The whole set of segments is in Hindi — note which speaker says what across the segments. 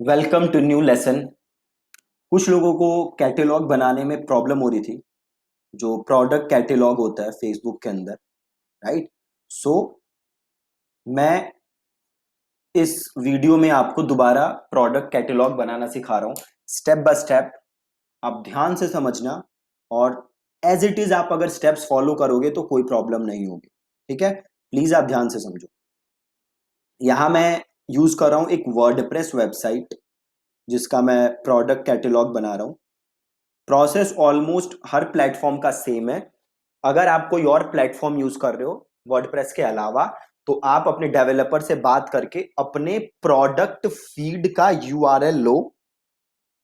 Speaker 1: Welcome to new lesson. कुछ लोगों को कैटेलॉग बनाने में प्रॉब्लम हो रही थी। जो प्रोडक्ट कैटेलॉग होता है फेसबुक के अंदर, राइट। सो मैं इस वीडियो में आपको दोबारा प्रोडक्ट कैटेलॉग बनाना सिखा रहा हूँ, स्टेप बाय स्टेप। आप ध्यान से समझना, और एज इट इज आप अगर स्टेप्स फॉलो करोगे तो कोई प्रॉब्लम नहीं होगी। ठीक है, प्लीज आप ध्यान से समझो। यहां मैं यूज कर रहा हूं एक वर्डप्रेस वेबसाइट, जिसका मैं प्रोडक्ट कैटेलॉग बना रहा हूं। प्रोसेस ऑलमोस्ट हर प्लेटफॉर्म का सेम है। अगर आप कोई और प्लेटफॉर्म यूज कर रहे हो वर्डप्रेस के अलावा, तो आप अपने डेवलपर से बात करके अपने प्रोडक्ट फीड का यूआरएल लो।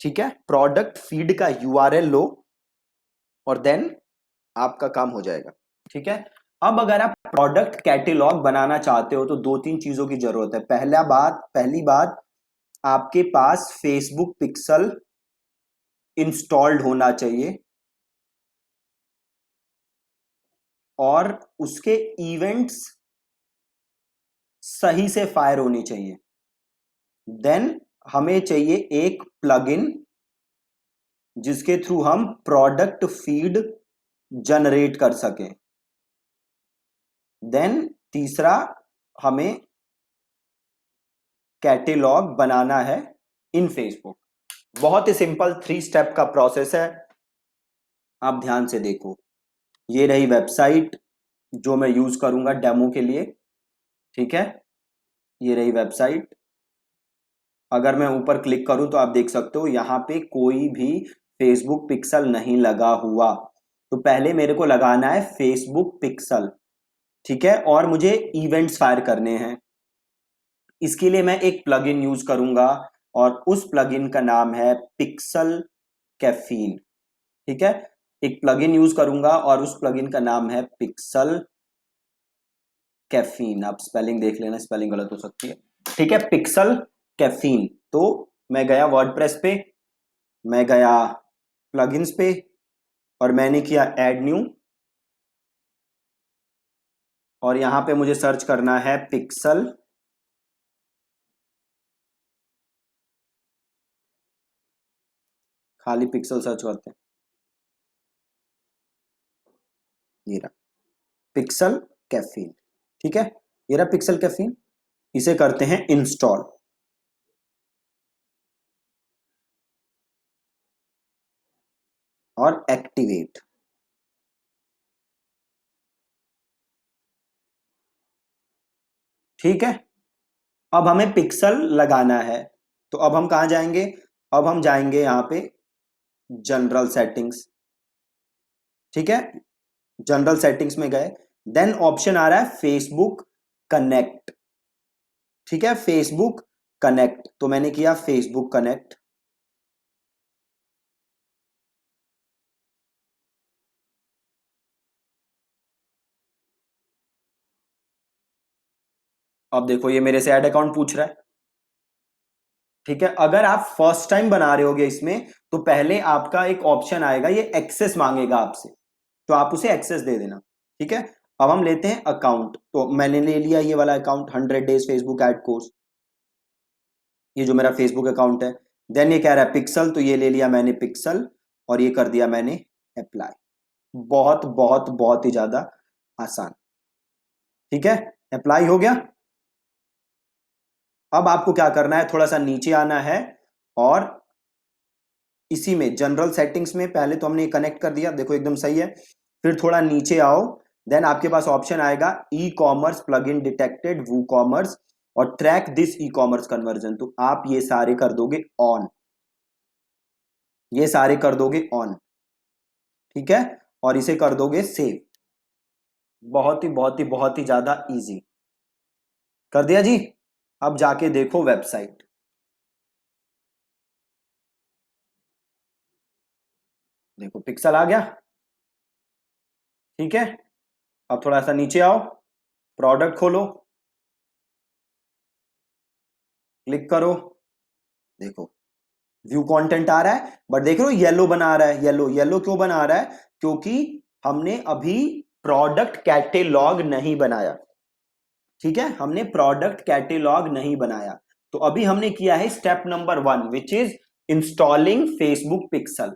Speaker 1: ठीक है, प्रोडक्ट फीड का यूआरएल लो, और देन आपका काम हो जाएगा। ठीक है। अब अगर आप प्रोडक्ट कैटेलॉग बनाना चाहते हो तो दो तीन चीजों की जरूरत है। पहली बात, आपके पास फेसबुक पिक्सल इंस्टॉल्ड होना चाहिए, और उसके इवेंट्स सही से फायर होनी चाहिए। देन हमें चाहिए एक प्लगइन जिसके थ्रू हम प्रोडक्ट फीड जनरेट कर सकें। देन तीसरा, हमें कैटेलॉग बनाना है इन फेसबुक। बहुत ही सिंपल 3 स्टेप का प्रोसेस है। आप ध्यान से देखो, ये रही वेबसाइट जो मैं यूज करूंगा डेमो के लिए। ठीक है, ये रही वेबसाइट। अगर मैं ऊपर क्लिक करूं तो आप देख सकते हो यहां पे कोई भी फेसबुक पिक्सल नहीं लगा हुआ। तो पहले मेरे को लगाना है फेसबुक पिक्सल। ठीक है, और मुझे इवेंट्स फायर करने हैं। इसके लिए मैं एक प्लगइन यूज करूंगा, और उस प्लगइन का नाम है पिक्सल कैफीन। ठीक है, एक प्लगइन यूज करूंगा और उस प्लगइन का नाम है पिक्सल कैफीन। आप स्पेलिंग देख लेना, स्पेलिंग गलत हो सकती है। ठीक है, पिक्सल कैफीन। तो मैं गया वर्डप्रेस पे, मैं गया प्लगइन्स पे, और मैंने किया ऐड न्यू। और यहां पे मुझे सर्च करना है पिक्सल, खाली पिक्सल सर्च करते हैं। ये रहा पिक्सल कैफीन। ठीक है, ये रहा पिक्सल कैफीन। इसे करते हैं इंस्टॉल, और एक्टिवेट। ठीक है, अब हमें पिक्सल लगाना है। तो अब हम कहां जाएंगे? अब हम जाएंगे यहां पे जनरल सेटिंग्स। ठीक है, जनरल सेटिंग्स में गए। देन ऑप्शन आ रहा है फेसबुक कनेक्ट। ठीक है, फेसबुक कनेक्ट, तो मैंने किया फेसबुक कनेक्ट। अब देखो ये मेरे से ऐड अकाउंट पूछ रहा है। ठीक है, अगर आप फर्स्ट टाइम बना रहे होगे इसमें, तो पहले आपका एक ऑप्शन आएगा, ये एक्सेस मांगेगा आपसे, तो आप उसे एक्सेस दे देना। ठीक है, अब हम लेते हैं अकाउंट। तो मैंने ले लिया ये वाला account, 100 days Facebook ad course. ये जो मेरा फेसबुक अकाउंट है। देन ये कह रहा है पिक्सल, तो ये ले लिया मैंने पिक्सल, और ये कर दिया मैंने अप्लाई। बहुत बहुत बहुत ही ज्यादा आसान। ठीक है, अप्लाई हो गया। अब आपको क्या करना है, थोड़ा सा नीचे आना है, और इसी में जनरल सेटिंग्स में पहले तो हमने कनेक्ट कर दिया, देखो एकदम सही है। फिर थोड़ा नीचे आओ, देन आपके पास ऑप्शन आएगा e commerce plugin detected WooCommerce, और track this e commerce conversion. तो आप ये सारे कर दोगे ऑन, ये सारे कर दोगे ऑन। ठीक है, और इसे कर दोगे सेव। बहुत ही बहुत ही बहुत ही ज्यादा इजी कर दिया जी। अब जाके देखो वेबसाइट। देखो पिक्सल आ गया। ठीक है, अब थोड़ा सा नीचे आओ, प्रोडक्ट खोलो, क्लिक करो। देखो व्यू कंटेंट आ रहा है, बट देख रहे हो येलो बना रहा है। येलो येलो क्यों बना रहा है? क्योंकि हमने अभी प्रोडक्ट कैटेलॉग नहीं बनाया। ठीक है, हमने प्रोडक्ट कैटेलॉग नहीं बनाया। तो अभी हमने किया है step number 1 which is installing Facebook pixel.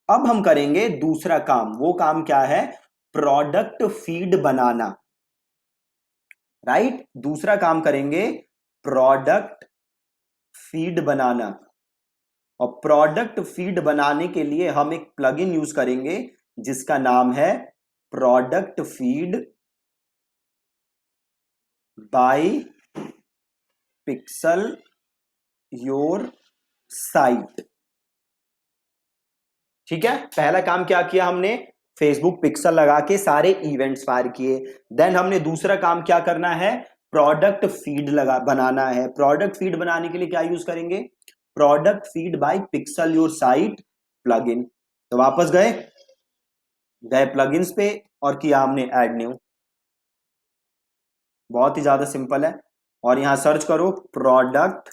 Speaker 1: अब हम करेंगे दूसरा काम। वो काम क्या है? प्रोडक्ट फीड बनाना। राइट, दूसरा काम करेंगे प्रोडक्ट फीड बनाना। और प्रोडक्ट फीड बनाने के लिए हम एक प्लगइन यूज करेंगे जिसका नाम है product feed by pixel your site. ठीक है, पहला काम क्या किया हमने? फेसबुक पिक्सल लगा के सारे इवेंट्स फायर किए। देन हमने दूसरा काम क्या करना है? प्रोडक्ट फीड लगा बनाना है। प्रोडक्ट फीड बनाने के लिए क्या यूज करेंगे? Product feed by pixel your site plugin. तो वापस गए गए प्लगइन्स पे और किया हमने ऐड न्यू। बहुत ही ज्यादा सिंपल है। और यहां सर्च करो प्रोडक्ट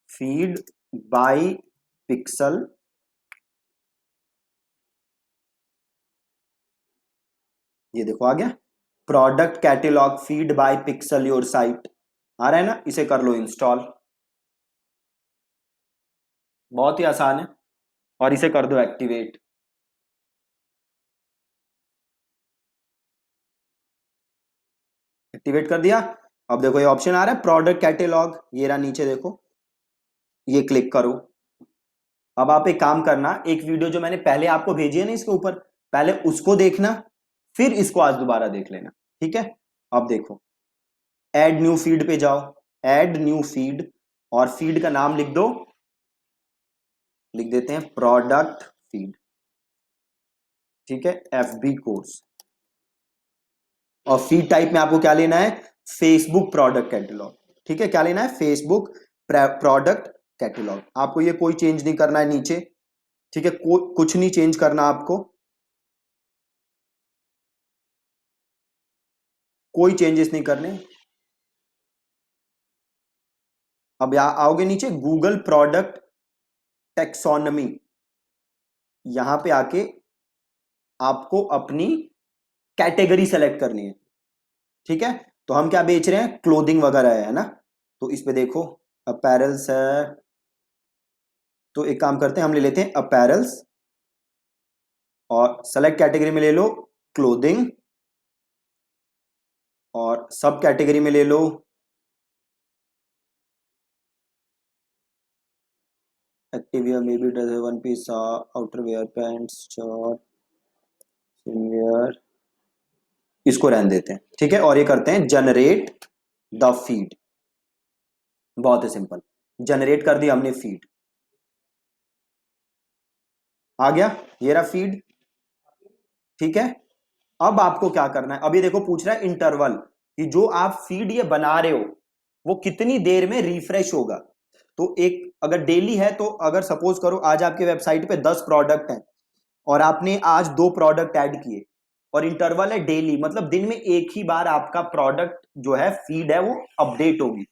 Speaker 1: फीड बाय पिक्सल। ये देखो आ गया product catalogue feed by pixel your site. आ रहा है ना? इसे कर लो इंस्टॉल। बहुत ही आसान है। और इसे कर दो एक्टिवेट। एक्टिवेट कर दिया। अब देखो ये ऑप्शन आ रहा है प्रोडक्ट कैटेलॉग, ये रहा नीचे देखो, ये क्लिक करो। अब आप एक काम करना, एक वीडियो जो मैंने पहले आपको भेजी है ना इसके ऊपर, पहले उसको देखना, फिर इसको आज दोबारा देख लेना। ठीक है, अब देखो ऐड न्यू फीड पे जाओ। ऐड न्यू फीड, और फीड का नाम लिख दो। लिख देते हैं प्रोडक्ट फीड। ठीक है, एफबी कोर्स। और फीड टाइप में आपको क्या लेना है? Facebook product catalogue. ठीक है, क्या लेना है? Facebook product catalogue. आपको ये कोई चेंज नहीं करना है नीचे। ठीक है, कुछ नहीं चेंज करना आपको, कोई चेंजेस नहीं करने। अब यहां आओगे नीचे गूगल प्रोडक्ट टेक्सोनमी, यहां पे आके आपको अपनी कैटेगरी सेलेक्ट करनी है। ठीक है, तो हम क्या बेच रहे हैं? क्लोथिंग वगैरह है ना? तो इस पे देखो अपैरल्स है। तो एक काम करते हैं, हम ले लेते हैं अपैरल्स, और सेलेक्ट कैटेगरी में ले लो क्लोथिंग, और सब कैटेगरी में ले लो activewear, maybe dress, one piece, outerwear, pants, shirt, swimwear. इसको रहने देते हैं। ठीक है, और ये करते हैं जनरेट द फीड। बहुत ही सिंपल, जनरेट कर दिया हमने फीड। आ गया, ये रहा फीड। ठीक है, अब आपको क्या करना है? अभी देखो पूछ रहा है इंटरवल, कि जो आप फीड ये बना रहे हो वो कितनी देर में रिफ्रेश होगा। तो एक अगर डेली है, तो अगर सपोज करो आज आपके वेबसाइट पे 10 प्रोडक्ट हैं और आपने आज 2 प्रोडक्ट ऐड किए, और इंटरवल है डेली, मतलब दिन में एक ही बार आपका प्रोडक्ट जो है फीड है वो अपडेट होगी।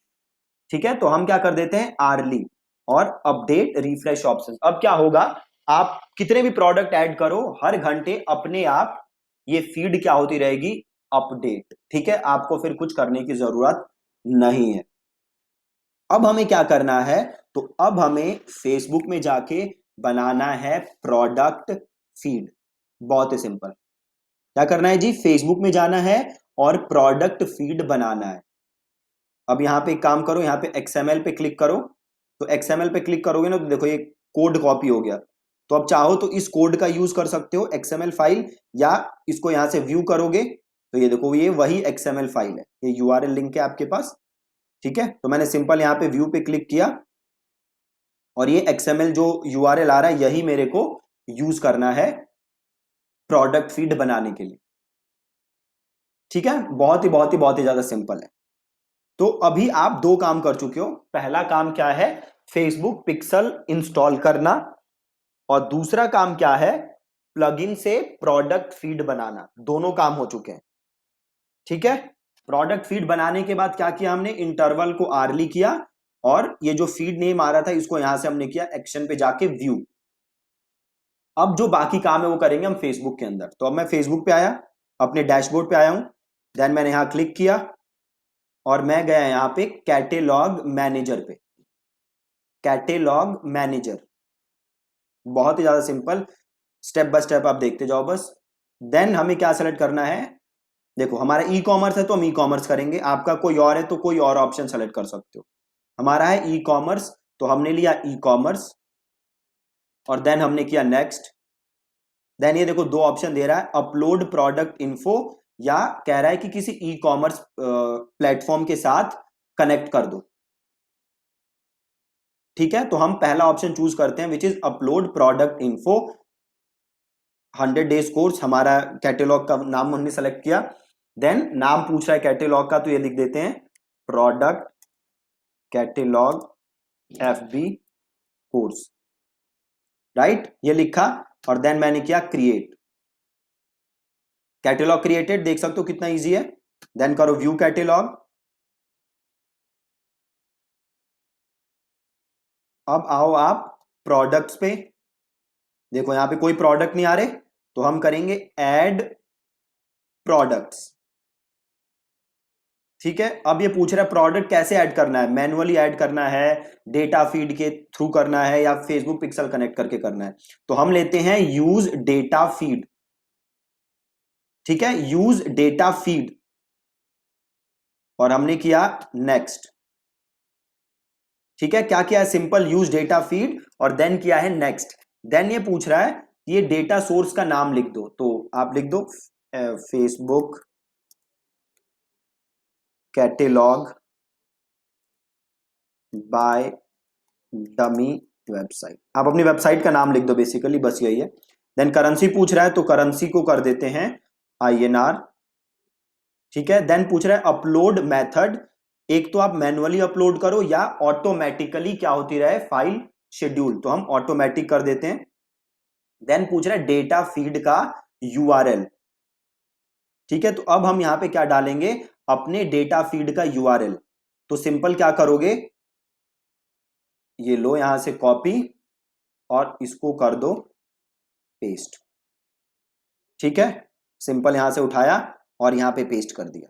Speaker 1: ठीक है, तो हम क्या कर देते हैं आर्ली, और अपडेट रिफ्रेश ऑप्शन। अब क्या होगा? आप कितने भी प्रोडक्ट ऐड करो, हर घंटे अपने आप ये फीड क्या होती रहेगी? अपडेट। ठीक है, आपको फिर कुछ करने की जरूरत नहीं है। अब हमें क्या करना है? तो अब हमें फेसबुक में जाके बनाना है प्रोडक्ट फीड। बहुत ही सिंपल। क्या करना है जी? फेसबुक में जाना है और प्रोडक्ट फीड बनाना है। अब यहां पे एक काम करो, यहां पे XML पे क्लिक करो। तो XML पे क्लिक करोगे ना, तो देखो ये कोड कॉपी हो गया। तो अब चाहो तो इस कोड का यूज कर सकते हो XML फाइल, या इसको यहां से व्यू करोगे तो ये देखो ये वही XML फाइल है, ये URL लिंक है आपके पास। ठीक है, तो मैंने सिंपल यहां पे व्यू पे क्लिक किया, और ये XML जो URL आ रहा है यही मेरे को यूज करना है प्रोडक्ट फीड बनाने के लिए। ठीक है, बहुत ही ज्यादा सिंपल है। तो अभी आप 2 काम कर चुके हो। पहला काम क्या है? फेसबुक पिक्सल इंस्टॉल करना। और दूसरा काम क्या है? प्लगइन से प्रोडक्ट फीड बनाना। दोनों काम हो चुके हैं। ठीक है, प्रोडक्ट फीड बनाने के बाद क्या किया हमने? इंटरवल को आर्ली किया, और ये जो फीड नेम आ रहा था इसको यहां से हमने किया एक्शन पे जाके व्यू। अब जो बाकी काम है वो करेंगे हम फेसबुक के अंदर। तो अब मैं फेसबुक पे आया, अपने डैशबोर्ड पे आया हूं। देन मैंने यहां क्लिक किया, और मैं गया यहाँ पे कैटेलॉग मैनेजर पे, कैटेलॉग मैनेजर, बहुत ही ज्यादा सिंपल, स्टेप बाय स्टेप आप देखते जाओ बस। देन हमें क्या सेलेक्ट करना है, देखो हमारा ई कॉमर्स है तो हम ई कॉमर्स करेंगे, आपका कोई और है तो कोई और ऑप्शन सेलेक्ट कर सकते हो। हमारा है ई कॉमर्स तो हमने लिया ई कॉमर्स, और देन हमने किया नेक्स्ट। देन ये देखो दो ऑप्शन दे रहा है, अपलोड प्रोडक्ट इन्फो, या कह रहा है कि किसी ई कॉमर्स प्लेटफॉर्म के साथ कनेक्ट कर दो। ठीक है, तो हम पहला ऑप्शन चूज करते हैं which is upload product info, 100 days course, हमारा कैटेलॉग का नाम हमने सेलेक्ट किया। देन नाम पूछ रहा है कैटेलॉग का, तो ये लिख देते हैं product catalogue FB course, right, ये लिखा, और देन मैंने किया क्रिएट, कैटेलॉग क्रिएटेड, देख सकते हो कितना इजी है। देन करो व्यू कैटेलॉग। अब आओ आप प्रोडक्ट्स पे, देखो यहां पे कोई प्रोडक्ट नहीं आ रहे, तो हम करेंगे ऐड प्रोडक्ट्स। ठीक है, अब ये पूछ रहा है प्रोडक्ट कैसे ऐड करना है, मैनुअली ऐड करना है, डेटा फीड के थ्रू करना है, या फेसबुक पिक्सल कनेक्ट करके करना है। तो हम लेते हैं यूज डेटा फीड। ठीक है, यूज डेटा फीड, और हमने किया नेक्स्ट। ठीक है, क्या किया है, सिंपल यूज डेटा फीड, और देन किया है नेक्स्ट। देन ये पूछ रहा है कि ये डेटा सोर्स का नाम लिख दो, तो आप लिख दो Facebook catalogue by dummy website, आप अपनी वेबसाइट का नाम लिख दो, बेसिकली बस यही है। देन करेंसी पूछ रहा है, तो करेंसी को कर देते हैं INR। ठीक है, देन पूछ रहा है अपलोड मेथड, एक तो आप मैनुअली अपलोड करो या ऑटोमेटिकली क्या होती रहे फाइल शेड्यूल, तो हम ऑटोमेटिक कर देते हैं। देन पूछ रहा है डेटा फीड का URL। ठीक है, तो अब हम यहां पे क्या डालेंगे, अपने डेटा फीड का URL। तो सिंपल क्या करोगे, ये लो यहां से कॉपी, और इसको कर दो पेस्ट। ठीक है, सिंपल यहां से उठाया और यहां पे पेस्ट कर दिया।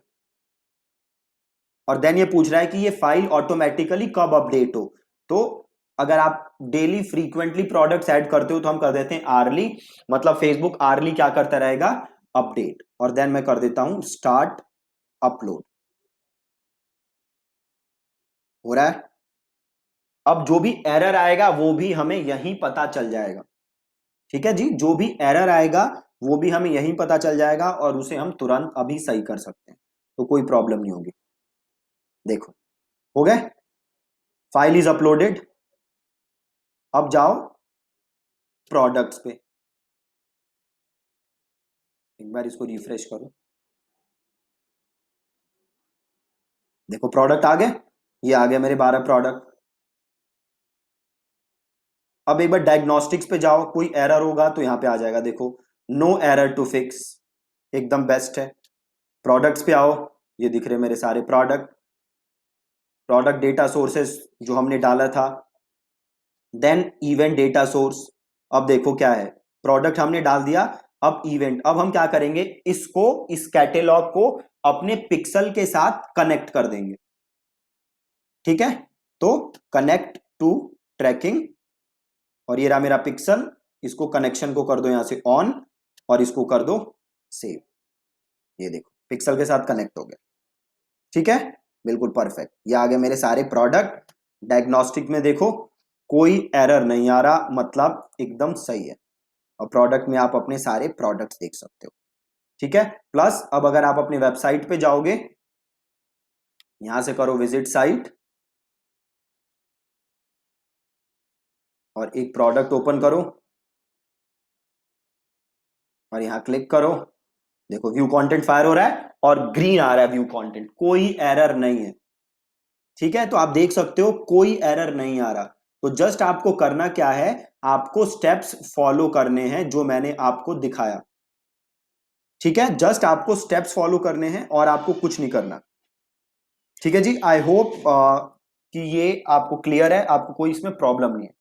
Speaker 1: और देन ये पूछ रहा है कि ये फाइल ऑटोमेटिकली कब अपडेट हो, तो अगर आप डेली फ्रीक्वेंटली प्रोडक्ट्स ऐड करते हो तो हम कर देते हैं आर्ली, मतलब फेसबुक आर्ली क्या करता रहेगा, अपडेट। और देन मैं कर देता हूं स्टार्ट अपलोड, हो रहा है। अब जो भी एरर आएगा वो भी हमें यहीं पता चल जाएगा। ठीक है जी, जो भी एरर आएगा वो भी हमें यहीं पता चल जाएगा, और उसे हम तुरंत अभी सही कर सकते हैं, तो कोई प्रॉब्लम नहीं होगी। देखो हो गए, फाइल इज अपलोडेड। अब जाओ प्रोडक्ट्स पे, एक बार इसको रिफ्रेश करो, देखो प्रोडक्ट आ गए, ये आ गया मेरे 12 प्रोडक्ट। अब एक बार डायग्नोस्टिक्स पे जाओ, कोई एरर होगा तो यहां पे आ जाएगा, देखो नो एरर टू फिक्स, एकदम बेस्ट है। प्रोडक्ट्स पे आओ, ये दिख रहे मेरे सारे प्रोडक्ट, प्रोडक्ट डेटा सोर्सेस जो हमने डाला था। देन इवेंट डेटा सोर्स, अब देखो क्या है, प्रोडक्ट हमने डाल दिया, अब इवेंट, अब हम क्या करेंगे, इसको, इस कैटेलॉग को अपने पिक्सल के साथ कनेक्ट कर देंगे। ठीक है, तो कनेक्ट टू ट्रैकिंग, और ये रहा मेरा पिक्सल, इसको कनेक्शन को कर दो यहां से ऑन, और इसको कर दो सेव, ये देखो पिक्सल के साथ कनेक्ट हो गया। ठीक है, बिल्कुल परफेक्ट, ये आ गए मेरे सारे प्रोडक्ट। डायग्नोस्टिक में देखो कोई एरर नहीं आ रहा, मतलब एकदम सही है, और प्रोडक्ट में आप अपने सारे प्रोडक्ट्स देख सकते हो। ठीक है, प्लस अब अगर आप अपनी वेबसाइट पे जाओगे, यहां से करो विजिट साइट, और एक प्रोडक्ट ओपन करो, और यहां क्लिक करो, देखो व्यू कंटेंट फायर हो रहा है और ग्रीन आ रहा है व्यू कंटेंट, कोई एरर नहीं है। ठीक है, तो आप देख सकते हो कोई एरर नहीं आ रहा। तो जस्ट आपको करना क्या है, आपको स्टेप्स फॉलो करने हैं जो मैंने आपको दिखाया। ठीक है, जस्ट आपको स्टेप्स फॉलो करने हैं और आपको कुछ नहीं करना। ठीक है जी, आई होप कि ये आपको क्लियर है, आपको कोई इसमें प्रॉब्लम नहीं है।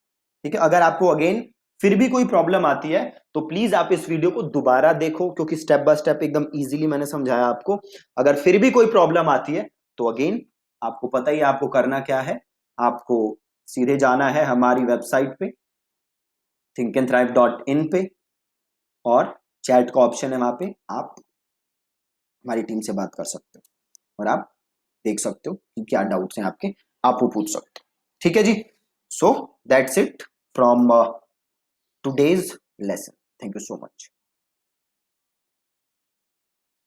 Speaker 1: ठीक है, अगर आपको अगेन फिर भी कोई प्रॉब्लम आती है तो प्लीज आप इस वीडियो को दोबारा देखो, क्योंकि स्टेप बाय स्टेप एकदम इजीली मैंने समझाया आपको। अगर फिर भी कोई प्रॉब्लम आती है तो अगेन आपको पता ही है आपको करना क्या है, आपको सीधे जाना है हमारी वेबसाइट पे thinkandthrive.in पे, और चैट का ऑप्शन है, वहां पे आप हमारी टीम से बात कर सकते हो और आप देख सकते हो कि क्या डाउट्स हैं आपके, आप वो पूछ सकते हो। ठीक है जी, so that's it from today's lesson. Thank you so much.